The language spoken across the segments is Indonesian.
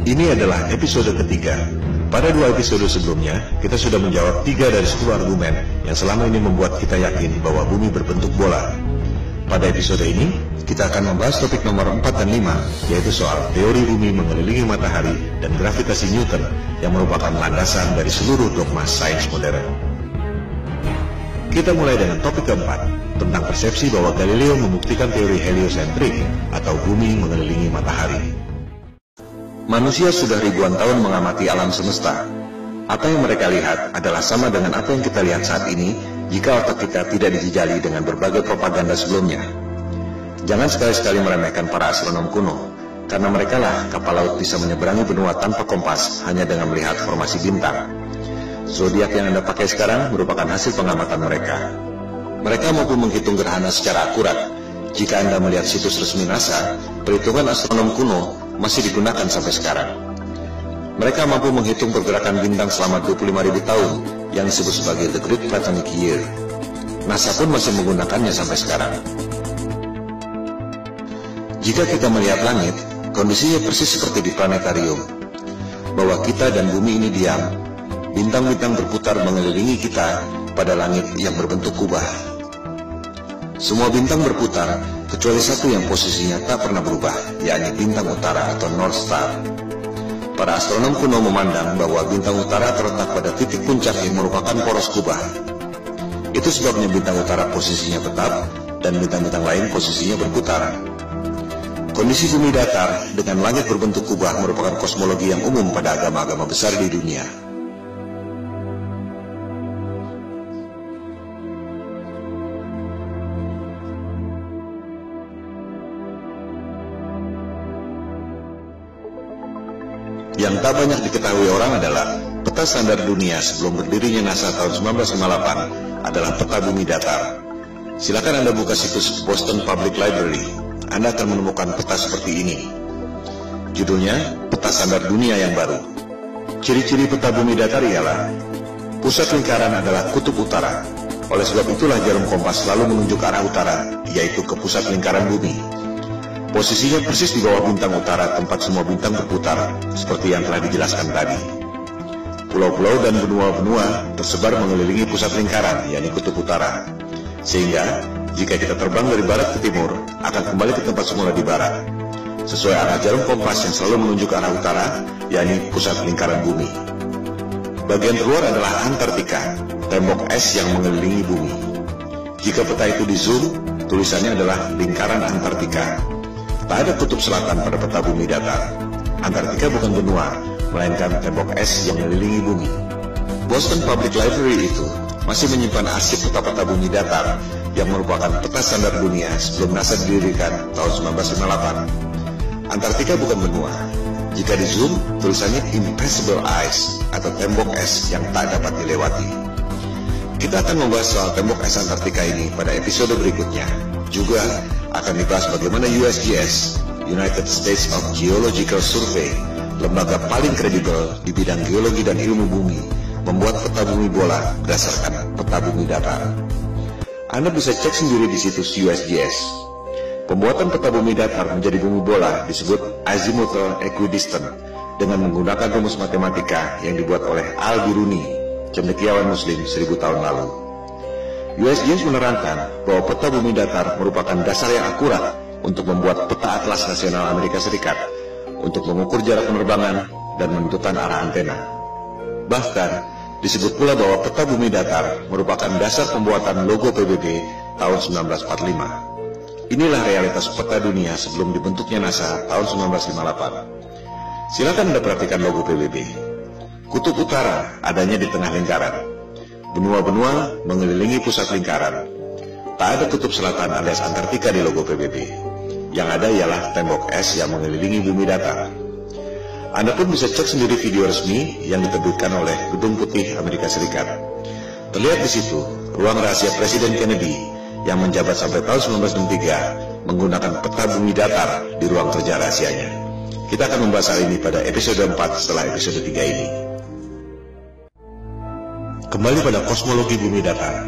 Ini adalah episode ketiga. Pada 2 episode sebelumnya, kita sudah menjawab 3 dari 10 argumen yang selama ini membuat kita yakin bahwa bumi berbentuk bola. Pada episode ini, kita akan membahas topik nomor 4 dan 5, yaitu soal teori bumi mengelilingi matahari dan gravitasi Newton yang merupakan landasan dari seluruh dogma sains modern. Kita mulai dengan topik keempat, tentang persepsi bahwa Galileo membuktikan teori heliosentrik atau bumi mengelilingi matahari. Manusia sudah ribuan tahun mengamati alam semesta. Apa yang mereka lihat adalah sama dengan apa yang kita lihat saat ini jika otak kita tidak dijejali dengan berbagai propaganda sebelumnya. Jangan sekali-sekali meremehkan para astronom kuno, karena mereka lah kapal laut bisa menyeberangi benua tanpa kompas hanya dengan melihat formasi bintang. Zodiak yang Anda pakai sekarang merupakan hasil pengamatan mereka. Mereka mampu menghitung gerhana secara akurat. Jika Anda melihat situs resmi NASA, perhitungan astronom kuno masih digunakan sampai sekarang. Mereka mampu menghitung pergerakan bintang selama 25.000 tahun yang disebut sebagai The Great Platonic Year. NASA pun masih menggunakannya sampai sekarang. Jika kita melihat langit, kondisinya persis seperti di planetarium. Bahwa kita dan bumi ini diam, bintang-bintang berputar mengelilingi kita pada langit yang berbentuk kubah. Semua bintang berputar, kecuali satu yang posisinya tak pernah berubah, yakni bintang utara atau North Star. Para astronom kuno memandang bahwa bintang utara terletak pada titik puncak yang merupakan poros kubah. Itu sebabnya bintang utara posisinya tetap, dan bintang-bintang lain posisinya berputar. Kondisi bumi datar dengan langit berbentuk kubah merupakan kosmologi yang umum pada agama-agama besar di dunia. Yang tak banyak diketahui orang adalah peta standar dunia sebelum berdirinya NASA tahun 1958 adalah peta bumi datar. Silakan Anda buka situs Boston Public Library. Anda akan menemukan peta seperti ini. Judulnya, Peta Standar Dunia yang Baru. Ciri-ciri peta bumi datar ialah pusat lingkaran adalah kutub utara. Oleh sebab itulah jarum kompas selalu menunjuk arah utara, yaitu ke pusat lingkaran bumi. Posisinya persis di bawah bintang utara tempat semua bintang berputar, seperti yang telah dijelaskan tadi. Pulau-pulau dan benua-benua tersebar mengelilingi pusat lingkaran, yakni kutub utara. Sehingga, jika kita terbang dari barat ke timur, akan kembali ke tempat semula di barat, sesuai arah jarum kompas yang selalu menunjuk arah utara, yakni pusat lingkaran bumi. Bagian terluar adalah Antartika, tembok es yang mengelilingi bumi. Jika peta itu di zoom, tulisannya adalah lingkaran Antartika. Tak ada kutub selatan pada peta bumi datar. Antartika bukan benua, melainkan tembok es yang mengelilingi bumi. Boston Public Library itu masih menyimpan arsip peta-peta bumi datar yang merupakan peta standar dunia sebelum NASA didirikan tahun 1958. Antartika bukan benua. Jika di zoom, tulisannya Impassable Ice atau tembok es yang tak dapat dilewati. Kita akan membahas soal tembok es Antartika ini pada episode berikutnya. Juga akan dibahas bagaimana USGS, United States of Geological Survey, lembaga paling kredibel di bidang geologi dan ilmu bumi, membuat peta bumi bola berdasarkan peta bumi datar. Anda bisa cek sendiri di situs USGS. Pembuatan peta bumi datar menjadi bumi bola disebut azimuthal equidistant dengan menggunakan rumus matematika yang dibuat oleh Al-Biruni, cendekiawan Muslim 1000 tahun lalu. USGS menerangkan bahwa peta bumi datar merupakan dasar yang akurat untuk membuat peta atlas nasional Amerika Serikat, untuk mengukur jarak penerbangan dan menentukan arah antena. Bahkan, disebut pula bahwa peta bumi datar merupakan dasar pembuatan logo PBB tahun 1945. Inilah realitas peta dunia sebelum dibentuknya NASA tahun 1958. Silakan Anda perhatikan logo PBB. Kutub utara adanya di tengah lingkaran. Benua-benua mengelilingi pusat lingkaran. Tak ada kutub selatan alias Antartika di logo PBB. Yang ada ialah tembok es yang mengelilingi bumi datar. Anda pun bisa cek sendiri video resmi yang diterbitkan oleh Gedung Putih Amerika Serikat. Terlihat di situ ruang rahasia Presiden Kennedy yang menjabat sampai tahun 1963 menggunakan peta bumi datar di ruang kerja rahasianya. Kita akan membahas hal ini pada episode 4 setelah episode 3 ini. Kembali pada kosmologi bumi datar.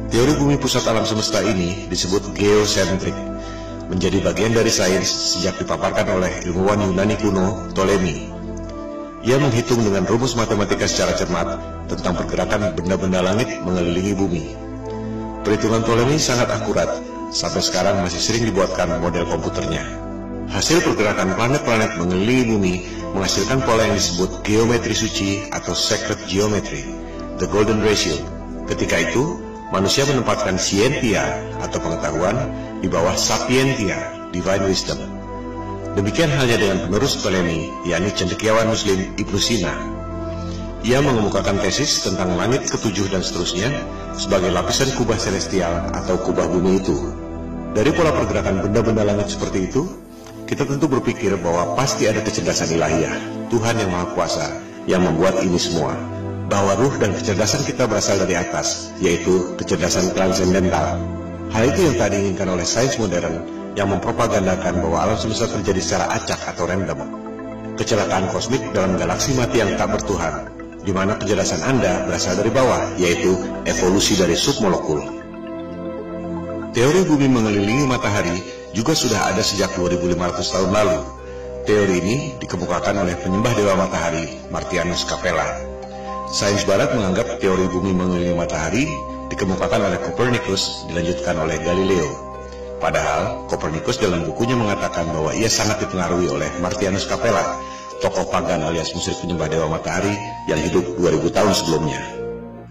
Teori bumi pusat alam semesta ini disebut geosentrik, menjadi bagian dari sains sejak dipaparkan oleh ilmuwan Yunani kuno Ptolemy Ia menghitung dengan rumus matematika secara cermat tentang pergerakan benda-benda langit mengelilingi bumi. Perhitungan Ptolemy sangat akurat, sampai sekarang masih sering dibuatkan model komputernya. Hasil pergerakan planet-planet mengelilingi bumi menghasilkan pola yang disebut geometri suci atau sacred geometry, the golden ratio. Ketika itu, manusia menempatkan scientia atau pengetahuan di bawah sapientia, divine wisdom. Demikian halnya dengan penerus Ptolemy, yakni cendekiawan Muslim Ibnu Sina. Ia mengemukakan tesis tentang langit ketujuh dan seterusnya sebagai lapisan kubah celestial atau kubah bumi itu. Dari pola pergerakan benda-benda langit seperti itu, kita tentu berpikir bahwa pasti ada kecerdasan ilahiyah, Tuhan yang Maha Kuasa, yang membuat ini semua. Bahwa ruh dan kecerdasan kita berasal dari atas, yaitu kecerdasan transendental. Hal itu yang tak diinginkan oleh sains modern yang mempropagandakan bahwa alam semesta terjadi secara acak atau random. Kecelakaan kosmik dalam galaksi mati yang tak bertuhan, di mana kecerdasan Anda berasal dari bawah, yaitu evolusi dari submolekul. Teori bumi mengelilingi matahari juga sudah ada sejak 2500 tahun lalu. Teori ini dikemukakan oleh penyembah dewa matahari, Martianus Capella. Sains barat menganggap teori bumi mengelilingi matahari dikemukakan oleh Copernicus dilanjutkan oleh Galileo. Padahal, Copernicus dalam bukunya mengatakan bahwa ia sangat dipengaruhi oleh Martianus Capella, tokoh pagan alias musyrik penyembah dewa matahari yang hidup 2000 tahun sebelumnya.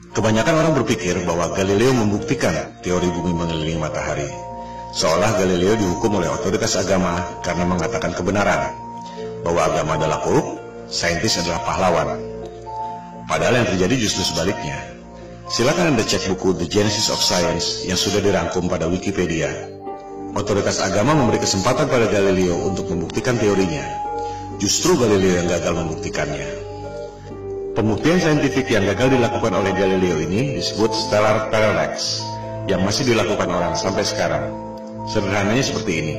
Kebanyakan orang berpikir bahwa Galileo membuktikan teori bumi mengelilingi matahari. Seolah Galileo dihukum oleh otoritas agama karena mengatakan kebenaran, bahwa agama adalah korup, saintis adalah pahlawan. Padahal yang terjadi justru sebaliknya. Silakan Anda cek buku The Genesis of Science yang sudah dirangkum pada Wikipedia. Otoritas agama memberi kesempatan pada Galileo untuk membuktikan teorinya. Justru Galileo yang gagal membuktikannya. Pembuktian saintifik yang gagal dilakukan oleh Galileo ini disebut stellar parallax, yang masih dilakukan orang sampai sekarang. Sederhananya seperti ini.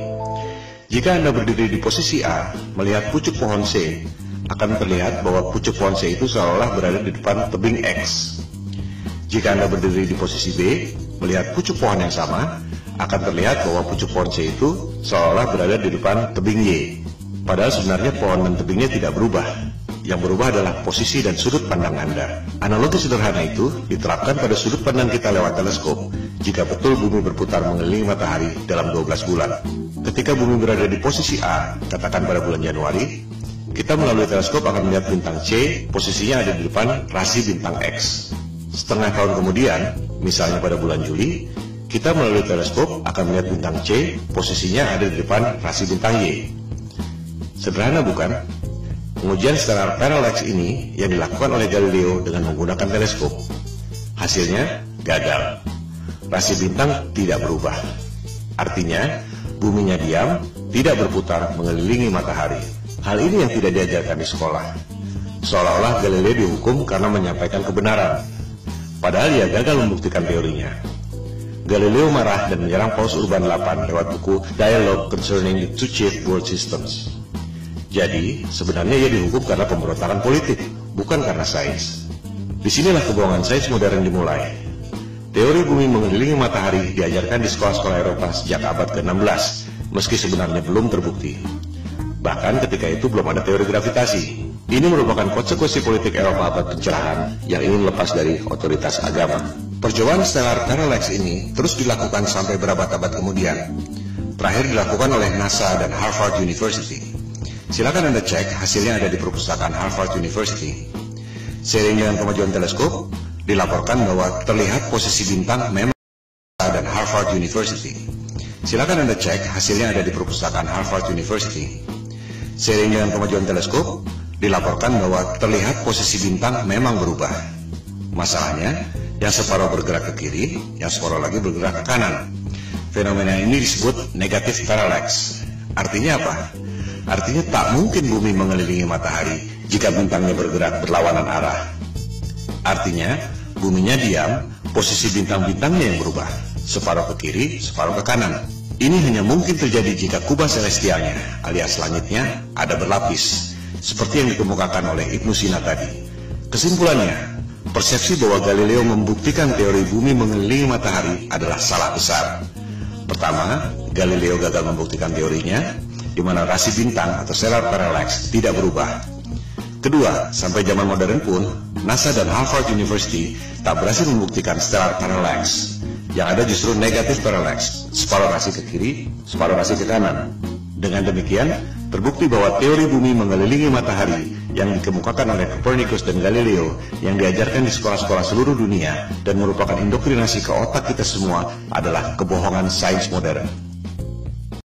Jika Anda berdiri di posisi A, melihat pucuk pohon C, akan terlihat bahwa pucuk pohon C itu seolah berada di depan tebing X. Jika Anda berdiri di posisi B, melihat pucuk pohon yang sama, akan terlihat bahwa pucuk pohon C itu seolah berada di depan tebing Y. Padahal sebenarnya pohon dan tebingnya tidak berubah. Yang berubah adalah posisi dan sudut pandang Anda. Analogi sederhana itu diterapkan pada sudut pandang kita lewat teleskop jika betul bumi berputar mengelilingi matahari dalam 12 bulan. Ketika bumi berada di posisi A, katakan pada bulan Januari, kita melalui teleskop akan melihat bintang C, posisinya ada di depan rasi bintang X. Setengah tahun kemudian, misalnya pada bulan Juli, kita melalui teleskop akan melihat bintang C, posisinya ada di depan rasi bintang Y. Sederhana bukan? Pengujian stellar parallax ini yang dilakukan oleh Galileo dengan menggunakan teleskop. Hasilnya gagal. Rasi bintang tidak berubah. Artinya, buminya diam, tidak berputar mengelilingi matahari. Hal ini yang tidak diajarkan di sekolah. Seolah-olah Galileo dihukum karena menyampaikan kebenaran. Padahal ia gagal membuktikan teorinya. Galileo marah dan menyerang Paus Urban VIII lewat buku Dialogue Concerning the Two Chief World Systems. Jadi, sebenarnya ia dihukum karena pemberontakan politik, bukan karena sains. Disinilah kebohongan sains modern dimulai. Teori bumi mengelilingi matahari diajarkan di sekolah-sekolah Eropa sejak abad ke-16, meski sebenarnya belum terbukti. Bahkan ketika itu belum ada teori gravitasi. Ini merupakan konsekuensi politik Eropa abad pencerahan yang ingin lepas dari otoritas agama. Percobaan stellar parallax ini terus dilakukan sampai berabad-abad kemudian. Terakhir dilakukan oleh NASA dan Harvard University. Silakan Anda cek, hasilnya ada di perpustakaan Harvard University. Seiring dengan kemajuan teleskop, dilaporkan bahwa terlihat posisi bintang memang dan Harvard University. Silakan Anda cek, hasilnya ada di perpustakaan Harvard University. Seiring dengan kemajuan teleskop, dilaporkan bahwa terlihat posisi bintang memang berubah. Masalahnya, yang separuh bergerak ke kiri, yang separuh lagi bergerak ke kanan. Fenomena ini disebut negative parallax. Artinya apa? Artinya tak mungkin bumi mengelilingi matahari jika bintangnya bergerak berlawanan arah. Artinya, buminya diam, posisi bintang-bintangnya yang berubah, separuh ke kiri, separuh ke kanan. Ini hanya mungkin terjadi jika kubah celestialnya, alias langitnya, ada berlapis, seperti yang dikemukakan oleh Ibnu Sina tadi. Kesimpulannya, persepsi bahwa Galileo membuktikan teori bumi mengelilingi matahari adalah salah besar. Pertama, Galileo gagal membuktikan teorinya, di mana rasi bintang atau stellar parallax tidak berubah. Kedua, sampai zaman modern pun, NASA dan Harvard University tak berhasil membuktikan stellar parallax. Yang ada justru negatif parallax, separuh rasi ke kiri, separuh rasi ke kanan. Dengan demikian, terbukti bahwa teori bumi mengelilingi matahari yang dikemukakan oleh Copernicus dan Galileo yang diajarkan di sekolah-sekolah seluruh dunia dan merupakan indoktrinasi ke otak kita semua adalah kebohongan sains modern.